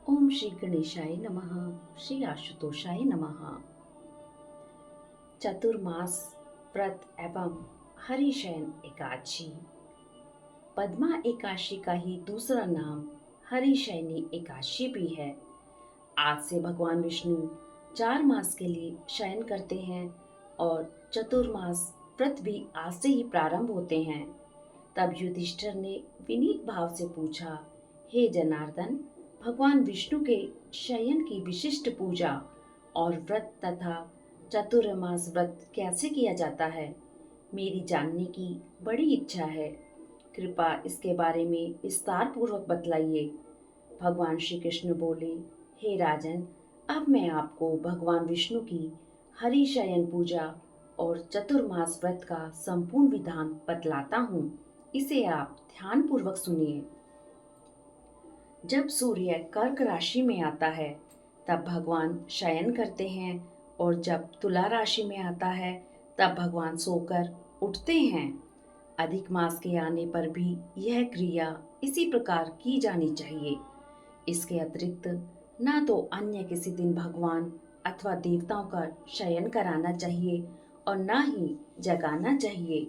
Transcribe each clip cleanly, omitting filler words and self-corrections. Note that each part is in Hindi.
ओम श्री गणेशाय नमः। श्री आशुतोषाय नमः। चतुर्मास व्रत एवं हरिशयन एकादशी। पद्मा एकादशी का ही दूसरा नाम हरिशयनी एकादशी भी है। आज से भगवान विष्णु 4 मास के लिए शयन करते हैं और चतुर्मास व्रत भी आज से ही प्रारंभ होते हैं। तब युधिष्ठिर ने विनीत भाव से पूछा, हे जनार्दन, भगवान विष्णु के शयन की विशिष्ट पूजा और व्रत तथा चतुर्मास व्रत कैसे किया जाता है? मेरी जानने की बड़ी इच्छा है। कृपा इसके बारे में विस्तार पूर्वक बतलाइए। भगवान श्री कृष्ण बोले, हे राजन, अब मैं आपको भगवान विष्णु की हरिशयन पूजा और चतुर्मास व्रत का संपूर्ण विधान बतलाता हूँ। इसे आप ध्यान पूर्वक सुनिए। जब सूर्य कर्क राशि में आता है तब भगवान शयन करते हैं और जब तुला राशि में आता है तब भगवान सोकर उठते हैं। अधिक मास के आने पर भी यह क्रिया इसी प्रकार की जानी चाहिए। इसके अतिरिक्त ना तो अन्य किसी दिन भगवान अथवा देवताओं का शयन कराना चाहिए और ना ही जगाना चाहिए।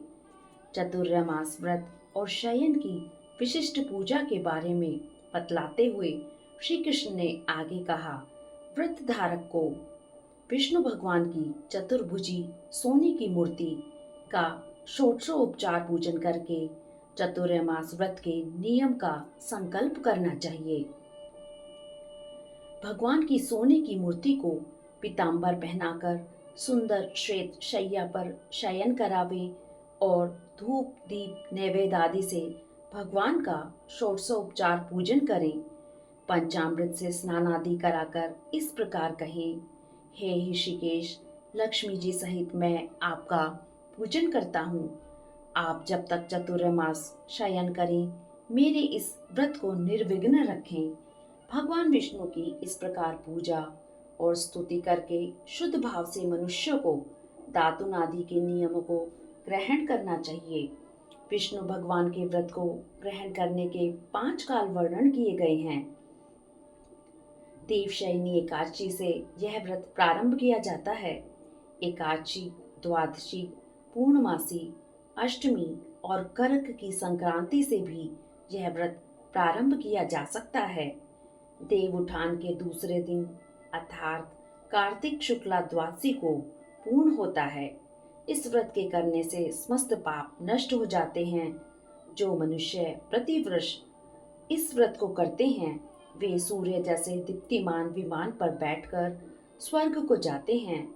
चतुर्मास व्रत और शयन की विशिष्ट पूजा के बारे में बतलाते हुए श्री कृष्ण ने आगे कहा, व्रत धारक को विष्णु भगवान की चतुर्भुजी सोने की मूर्ति का षोडशोपचार पूजन करके चतुर्मास व्रत के नियम का संकल्प करना चाहिए। भगवान की सोने की मूर्ति को पीतांबर पहनाकर सुंदर श्वेत शैया पर शयन करावे और धूप दीप नैवेद्य आदि से भगवान का षोडशोपचार पूजन करें। पंचामृत से स्नान आदि कराकर इस प्रकार कहें, हे ऋषिकेश, लक्ष्मी जी सहित मैं आपका पूजन करता हूँ। आप जब तक चतुर्मास शयन करें, मेरे इस व्रत को निर्विघ्न रखें। भगवान विष्णु की इस प्रकार पूजा और स्तुति करके शुद्ध भाव से मनुष्य को दातुन आदि के नियमों को ग्रहण करना चाहिए। विष्णु भगवान के व्रत को ग्रहण करने के 5 काल वर्णन किए गए हैं। देवशयनी एकादशी से यह व्रत प्रारंभ किया जाता है। एकादशी, द्वादशी, पूर्णमासी, अष्टमी और कर्क की संक्रांति से भी यह व्रत प्रारंभ किया जा सकता है। देव उठान के दूसरे दिन अर्थात कार्तिक शुक्ला द्वादशी को पूर्ण होता है। इस व्रत के करने से समस्त पाप नष्ट हो जाते हैं। जो मनुष्य प्रतिवर्ष इस व्रत को करते हैं वे सूर्य जैसे दीप्तिमान विमान पर बैठकर स्वर्ग को जाते हैं।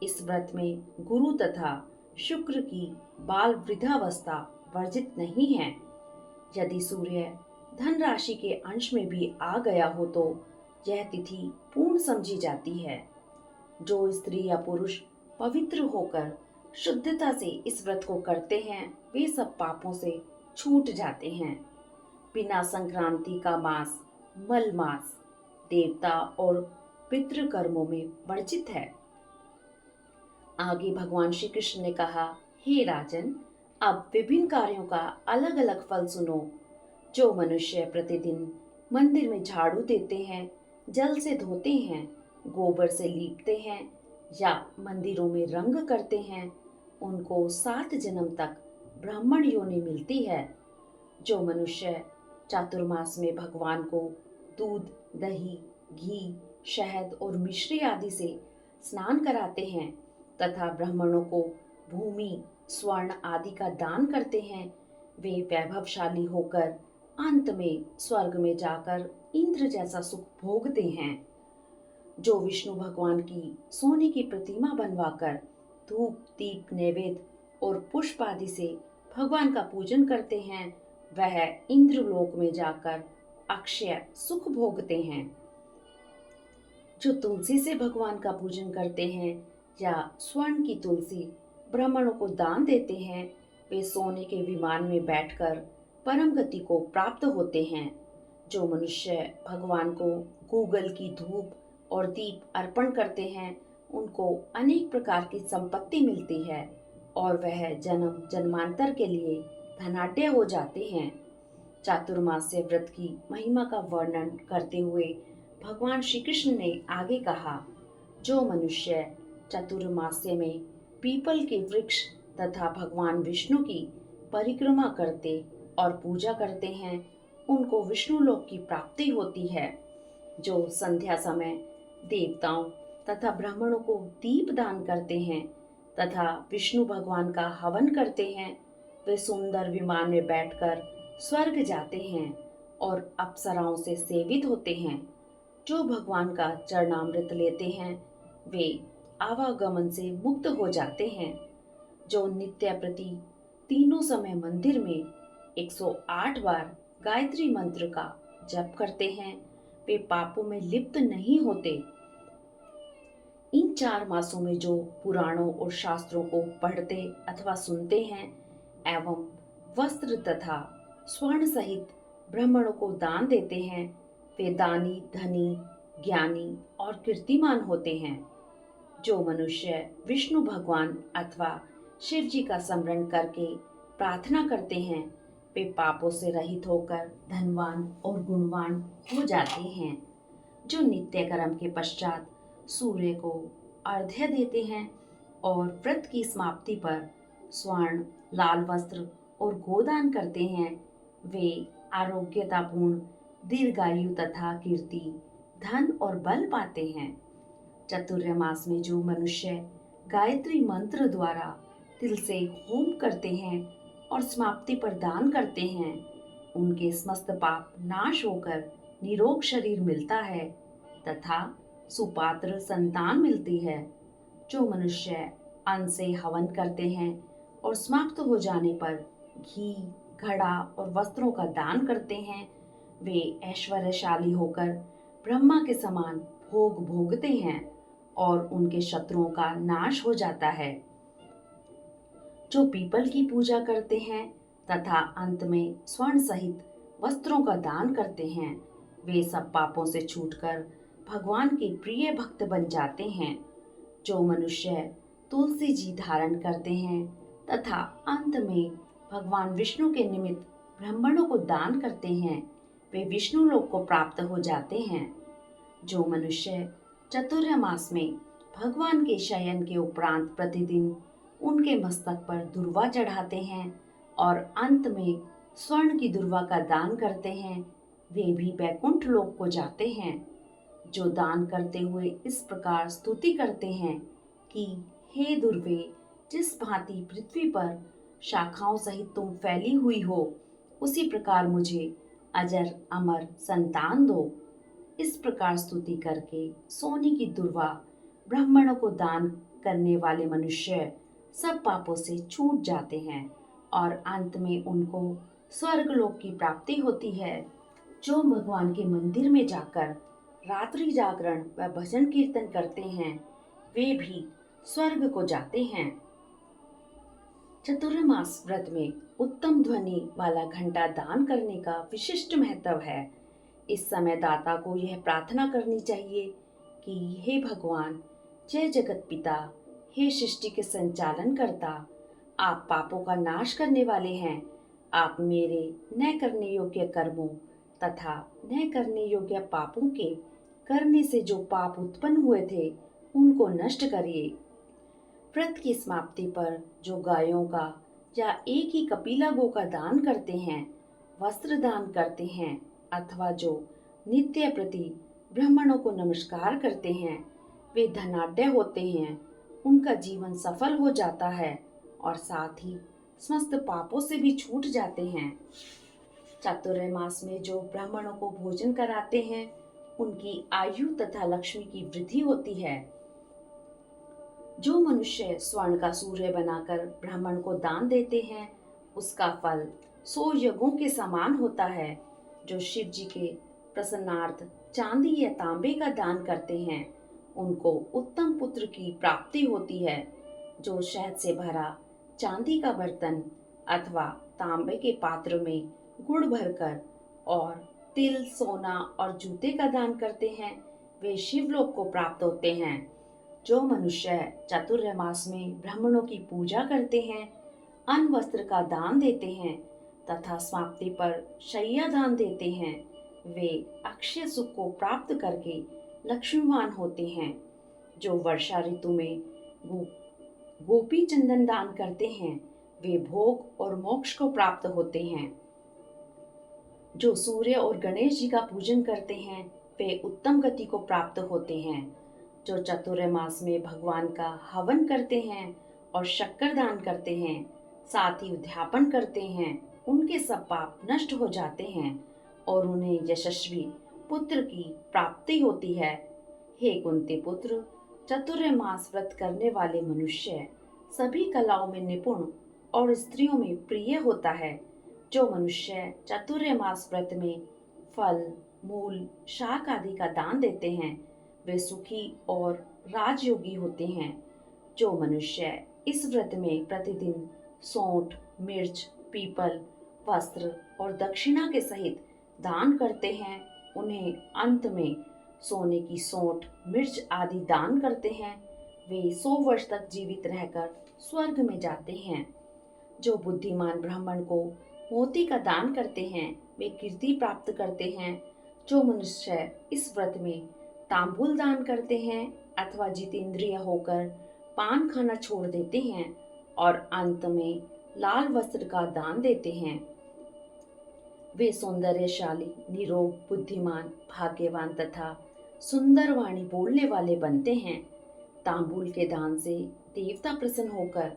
इस व्रत में गुरु तथा शुक्र की बाल वृद्धावस्था वर्जित नहीं है। यदि सूर्य धन राशि के अंश में भी आ गया हो तो यह तिथि पूर्ण समझी जाती है। जो स्त्री या पुरुष पवित्र होकर शुद्धता से इस व्रत को करते हैं वे सब पापों से छूट जाते हैं। बिना संक्रांति का मास मल मास देवता और पितृ कर्मों में वर्जित है। आगे भगवान श्री कृष्ण ने कहा, हे राजन, अब विभिन्न कार्यों का अलग अलग फल सुनो। जो मनुष्य प्रतिदिन मंदिर में झाड़ू देते हैं, जल से धोते हैं, गोबर से लीपते हैं या मंदिरों में रंग करते हैं, उनको 7 जन्म तक ब्राह्मण योनि मिलती है। जो मनुष्य चातुर्मास में भगवान को दूध, दही, घी, शहद और मिश्री आदि से स्नान कराते हैं तथा ब्राह्मणों को भूमि, स्वर्ण आदि का दान करते हैं, वे वैभवशाली होकर अंत में स्वर्ग में जाकर इंद्र जैसा सुख भोगते हैं। जो विष्णु भगवान की सोने की प्रतिमा बनवाकर धूप दीप नैवेद्य और पुष्प आदि से भगवान का पूजन करते हैं वह इंद्रलोक में जाकर अक्षय सुख भोगते हैं। जो तुलसी से भगवान का पूजन करते हैं या स्वर्ण की तुलसी ब्राह्मणों को दान देते हैं वे सोने के विमान में बैठकर परम गति को प्राप्त होते हैं। जो मनुष्य भगवान को गूगल की धूप और दीप अर्पण करते हैं उनको अनेक प्रकार की संपत्ति मिलती है और वह जन्म जन्मांतर के लिए धनाढ्य हो जाते हैं। चातुर्मास्य व्रत की महिमा का वर्णन करते हुए भगवान श्री कृष्ण ने आगे कहा, जो मनुष्य चतुर्मास्य में पीपल के वृक्ष तथा भगवान विष्णु की परिक्रमा करते और पूजा करते हैं, उनको विष्णु लोक की प्राप्ति होती है। जो संध्या समय देवताओं तथा ब्राह्मणों को दीप दान करते हैं तथा विष्णु भगवान का हवन करते हैं, वे सुंदर विमान में बैठकर स्वर्ग जाते हैं और अप्सराओं से सेवित होते हैं। जो भगवान का चरणामृत लेते हैं, वे आवागमन से मुक्त हो जाते हैं। जो नित्य प्रति तीनों समय मंदिर में 108 बार गायत्री मंत्र का जप करते हैं, वे पापों में लिप्त नहीं होते। इन 4 मासों में जो पुराणों और शास्त्रों को पढ़ते अथवा सुनते हैं एवं वस्त्र तथा स्वर्ण सहित ब्राह्मणों को दान देते हैं, वे दानी, धनी, ज्ञानी और कीर्तिमान होते हैं। जो मनुष्य विष्णु भगवान अथवा शिव जी का स्मरण करके प्रार्थना करते हैं, वे पापों से रहित होकर धनवान और गुणवान हो जाते हैं। जो नित्य कर्म के पश्चात सूर्य को अर्घ्य देते हैं और व्रत की समाप्ति पर स्वर्ण, लाल वस्त्र और गोदान करते हैं, वे आरोग्यतापूर्ण दीर्घायु तथा कीर्ति, धन और बल पाते हैं। चतुर्मास में जो मनुष्य गायत्री मंत्र द्वारा तिल से होम करते हैं और समाप्ति पर दान करते हैं, उनके समस्त पाप नाश होकर निरोग शरीर मिलता है तथा सुपात्र संतान मिलती है। जो मनुष्य अन्न से हवन करते हैं और समाप्त हो जाने पर घी, घड़ा और वस्त्रों का दान करते हैं, वे ऐश्वर्यशाली होकर ब्रह्मा के समान भोग भोगते हैं और उनके शत्रुओं का नाश हो जाता है। जो पीपल की पूजा करते हैं तथा अंत में स्वर्ण सहित वस्त्रों का दान करते हैं, वे सब पापों से छूटकर भगवान के प्रिय भक्त बन जाते हैं। जो मनुष्य तुलसी जी धारण करते हैं तथा अंत में भगवान विष्णु के निमित्त ब्राह्मणों को दान करते हैं, वे विष्णु लोक को प्राप्त हो जाते हैं। जो मनुष्य चतुर्मास में भगवान के शयन के उपरांत प्रतिदिन उनके मस्तक पर दुर्वा चढ़ाते हैं और अंत में स्वर्ण की दुर्वा का दान करते हैं, वे भी वैकुंठ लोक को जाते हैं। जो दान करते हुए इस प्रकार स्तुति करते हैं कि हे दुर्वे, जिस भांति पृथ्वी पर शाखाओं सहित तुम फैली हुई हो, उसी प्रकार मुझे अजर अमर संतान दो। इस प्रकार स्तुति करके सोने की दुर्वा ब्राह्मणों को दान करने वाले मनुष्य सब पापों से छूट जाते हैं और अंत में उनको स्वर्गलोक की प्राप्ति होती है। जो भगवान के मंदिर में जाकर रात्रि जागरण व भजन कीर्तन करते हैं, वे भी स्वर्ग को जाते हैं। चतुर्मास व्रत में उत्तम ध्वनि वाला घंटा दान करने का विशिष्ट महत्व है। इस समय दाता को यह प्रार्थना करनी चाहिए कि हे भगवान, जय जगत पिता, हे सृष्टि के संचालन करता, आप पापों का नाश करने वाले हैं। आप मेरे न करने योग्य कर्मों तथा न करने योग्य पापों के करने से जो पाप उत्पन्न हुए थे, उनको नष्ट करिए। व्रत की समाप्ति पर जो गायों का या एक ही कपिला गो का दान करते हैं, वस्त्र दान करते हैं अथवा जो नित्य प्रति ब्राह्मणों को नमस्कार करते हैं, वे धनाढ्य होते हैं। उनका जीवन सफल हो जाता है और साथ ही समस्त पापों से भी छूट जाते हैं। चातुर्मास में जो ब्राह्मणों को भोजन कराते हैं, उनकी आयु तथा लक्ष्मी की वृद्धि होती है। जो मनुष्य स्वर्ण का सूर्य बनाकर ब्राह्मण को दान देते हैं, उसका फल 100 यज्ञों के समान होता है। जो शिव जी के प्रसन्नार्थ चांदी या तांबे का दान करते हैं, उनको उत्तम पुत्र की प्राप्ति होती है। जो शहद से भरा चांदी का बर्तन अथवा तांबे के पात्र में गुड़ भरकर और तिल, सोना और जूते का दान करते हैं, वे शिवलोक को प्राप्त होते हैं। जो मनुष्य चातुर्मास में ब्राह्मणों की पूजा करते हैं, अन्न वस्त्र का दान देते हैं तथा समाप्ति पर शय्या दान देते हैं, वे अक्षय सुख को प्राप्त करके लक्ष्मीवान होते हैं। जो वर्षा ऋतु में गो, गोपी चंदन दान करते हैं वे भोग और मोक्ष को प्राप्त होते हैं। जो सूर्य और गणेश जी का पूजन करते हैं वे उत्तम गति को प्राप्त होते हैं। जो चतुर्मास में भगवान का हवन करते हैं और शक्कर दान करते हैं, साथ ही उद्यापन करते हैं, उनके सब पाप नष्ट हो जाते हैं और उन्हें यशस्वी पुत्र की प्राप्ति होती है। हे कुंती पुत्र, चतुर्मास व्रत करने वाले मनुष्य सभी कलाओं में निपुण और स्त्रियों में प्रिय होता है। जो मनुष्य चतुर्मास व्रत में फल, मूल, शाक आदि का दान देते हैं वे सुखी और राजयोगी होते हैं। जो मनुष्य इस व्रत में प्रतिदिन सौंठ, मिर्च, पीपल, वस्त्र और दक्षिणा के सहित दान करते हैं, उन्हें अंत में सोने की सौंठ, मिर्च आदि दान करते हैं, वे 100 वर्ष तक जीवित रहकर स्वर्ग में जाते हैं। जो बुद्धिमान ब्राह्मण को मोती का दान करते हैं वे कीर्ति प्राप्त करते हैं। जो मनुष्य इस व्रत में तांबूल दान करते हैं अथवा जितेंद्रिय होकर पान खाना छोड़ देते हैं और अंत में लाल वस्त्र का दान देते हैं, वे सौंदर्यशाली, निरोग, बुद्धिमान, भाग्यवान तथा सुंदर वाणी बोलने वाले बनते हैं। तांबूल के दान से देवता प्रसन्न होकर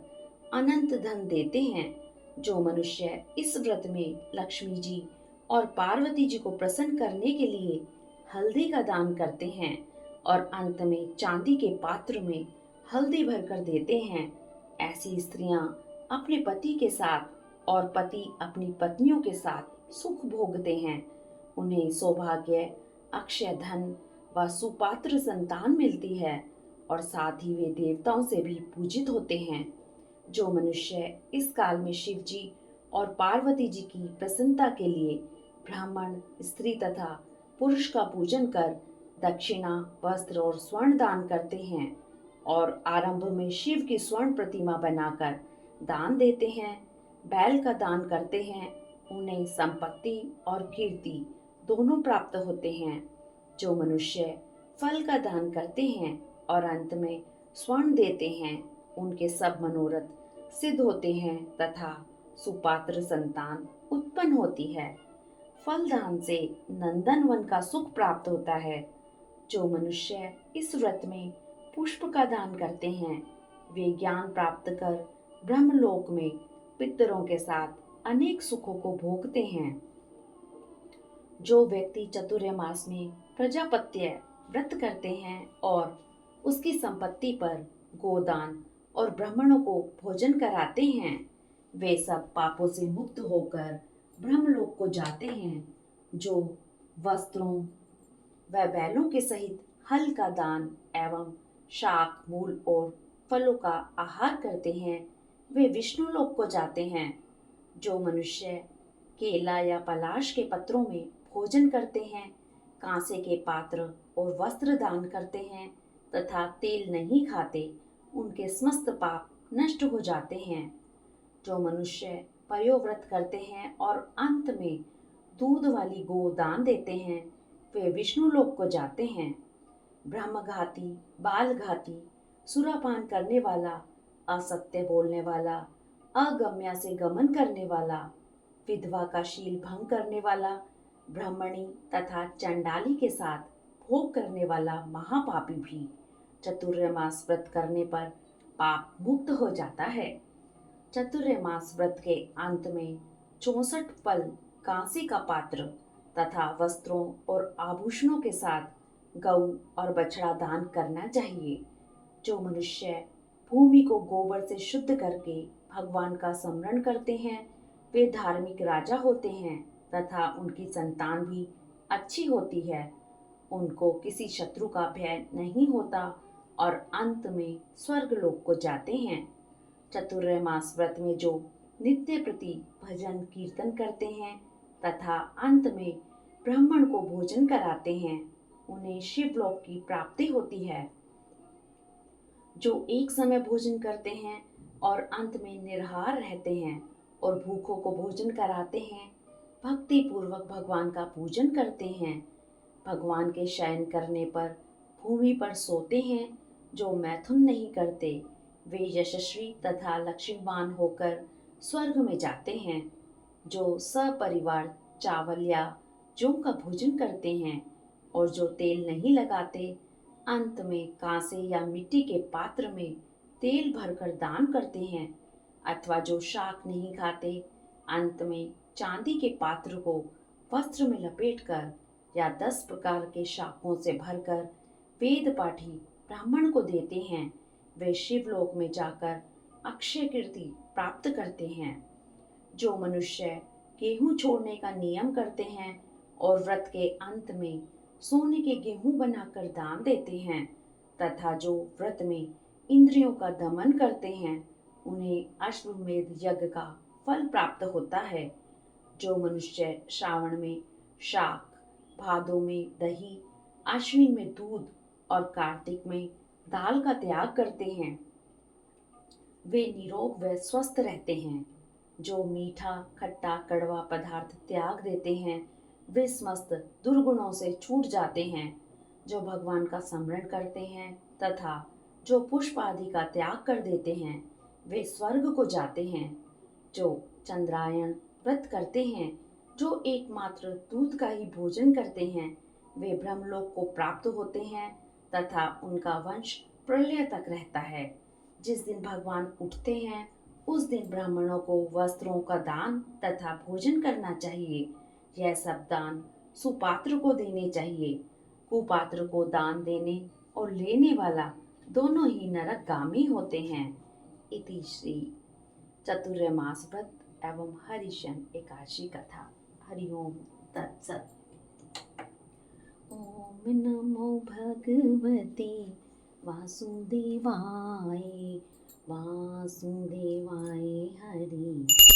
अनंत धन देते हैं। जो मनुष्य इस व्रत में लक्ष्मी जी और पार्वती जी को प्रसन्न करने के लिए हल्दी का दान करते हैं और अंत में चांदी के पात्र में हल्दी भरकर देते हैं, ऐसी स्त्रियां अपने पति के साथ और पति अपनी पत्नियों के साथ सुख भोगते हैं। उन्हें सौभाग्य, अक्षय धन व सुपात्र संतान मिलती है और साथ ही वे देवताओं से भी पूजित होते हैं। जो मनुष्य इस काल में शिव जी और पार्वती जी की प्रसन्नता के लिए ब्राह्मण, स्त्री तथा पुरुष का पूजन कर दक्षिणा, वस्त्र और स्वर्ण दान करते हैं और आरंभ में शिव की स्वर्ण प्रतिमा बनाकर दान देते हैं, बैल का दान करते हैं, उन्हें संपत्ति और कीर्ति दोनों प्राप्त होते हैं। जो मनुष्य फल का दान करते हैं और अंत में स्वर्ण देते हैं, उनके सब मनोरथ सिद्ध होते हैं तथा सुपात्र संतान उत्पन्न होती है। फल दान से नंदन वन का सुख प्राप्त होता है। जो मनुष्य इस व्रत में पुष्प का दान करते हैं वे ज्ञान प्राप्त कर ब्रह्मलोक में पितरों के साथ अनेक सुखों को भोगते हैं। जो व्यक्ति चतुर्मास में प्रजापत्य व्रत करते हैं और उसकी संपत्ति पर गोदान और ब्राह्मणों को भोजन कराते हैं, वे सब पापों से मुक्त होकर ब्रह्मलोक को जाते हैं। जो वस्त्रों व बैलों के सहित हल का दान एवं शाक, मूल और फलों का आहार करते हैं, वे विष्णु लोक को जाते हैं। जो मनुष्य केला या पलाश के पत्रों में भोजन करते हैं, कांसे के पात्र और वस्त्र दान करते हैं तथा तेल नहीं खाते, उनके समस्त पाप नष्ट हो जाते हैं। जो मनुष्य पयोव्रत करते हैं और अंत में दूध वाली गो दान देते हैं, वे विष्णु लोक को जाते हैं। ब्रह्मघाती, बालघाती, सुरापान करने वाला, असत्य बोलने वाला, अगम्या से गमन करने वाला, विधवा का शील भंग करने वाला, ब्राह्मणी तथा चंडाली के साथ भोग करने वाला महापापी भी चतुर्मास व्रत करने पर पाप मुक्त हो जाता है। चतुर्मास व्रत के अंत में 64 फल, कांसे का पात्र तथा वस्त्रों और आभूषणों के साथ गऊ और बछड़ा दान करना चाहिए। जो मनुष्य भूमि को गोबर से शुद्ध करके भगवान का स्मरण करते हैं, वे धार्मिक राजा होते हैं तथा उनकी संतान भी अच्छी होती है। उनको किसी शत्रु का भय नहीं होता और अंत में स्वर्ग लोक को जाते हैं। चतुर्मास व्रत में जो नित्य प्रति भजन कीर्तन करते हैं तथा अंत में ब्राह्मण को भोजन कराते हैं, उन्हें शिवलोक की प्राप्ति होती है। जो एक समय भोजन करते हैं और अंत में निराहार रहते हैं और भूखों को भोजन कराते हैं, भक्ति पूर्वक भगवान का पूजन करते हैं। भगवान के शयन करने पर भूमि पर सोते हैं। जो मैथुन नहीं करते वे यशस्वी तथा लक्ष्मीवान होकर स्वर्ग में जाते हैं। जो सपरिवार चावल या जौ का भोजन करते हैं और जो तेल नहीं लगाते, अंत में कांसे या मिट्टी के पात्र में तेल भरकर दान करते हैं, अथवा जो शाक नहीं खाते, अंत में चांदी के पात्र को वस्त्र में लपेटकर या 10 प्रकार के शाकों से भरकर वेद पाठी ब्राह्मण को देते हैं, वे शिवलोक में जाकर अक्षय कीर्ति प्राप्त करते हैं। जो मनुष्य गेहूं छोड़ने का नियम करते हैं और व्रत के अंत में सोने के गेहूं बनाकर दान देते हैं, तथा जो व्रत में इंद्रियों का दमन करते हैं, उन्हें अश्वमेध यज्ञ का फल प्राप्त होता है। जो मनुष्य श्रावण में शाक, भादों में दही, आश्विन में दूध और कार्तिक में दाल का त्याग करते हैं, वे निरोग व स्वस्थ रहते हैं। जो मीठा, खट्टा, कड़वा पदार्थ त्याग देते हैं, वे समस्त दुर्गुणों से छूट जाते हैं। जो भगवान का स्मरण करते हैं तथा जो पुष्प आदि का त्याग कर देते हैं, वे स्वर्ग को जाते हैं। जो चंद्रायण व्रत करते हैं, जो एकमात्र दूध का ही भोजन करते हैं, वे ब्रह्मलोक को प्राप्त होते हैं तथा उनका वंश प्रलय तक रहता है। जिस दिन भगवान उठते हैं, उस दिन ब्राह्मणों को वस्त्रों का दान तथा भोजन करना चाहिए। यह सब दान सुपात्र को देने चाहिए। कुपात्र को दान देने और लेने वाला दोनों ही नरकगामी होते हैं। इति श्री चतुर्मास व्रत एवं हरिशन एकादशी कथा। हरिओम तत्सत। ओम नमो भगवते वासुदेवाय वासुदेवाय हरि।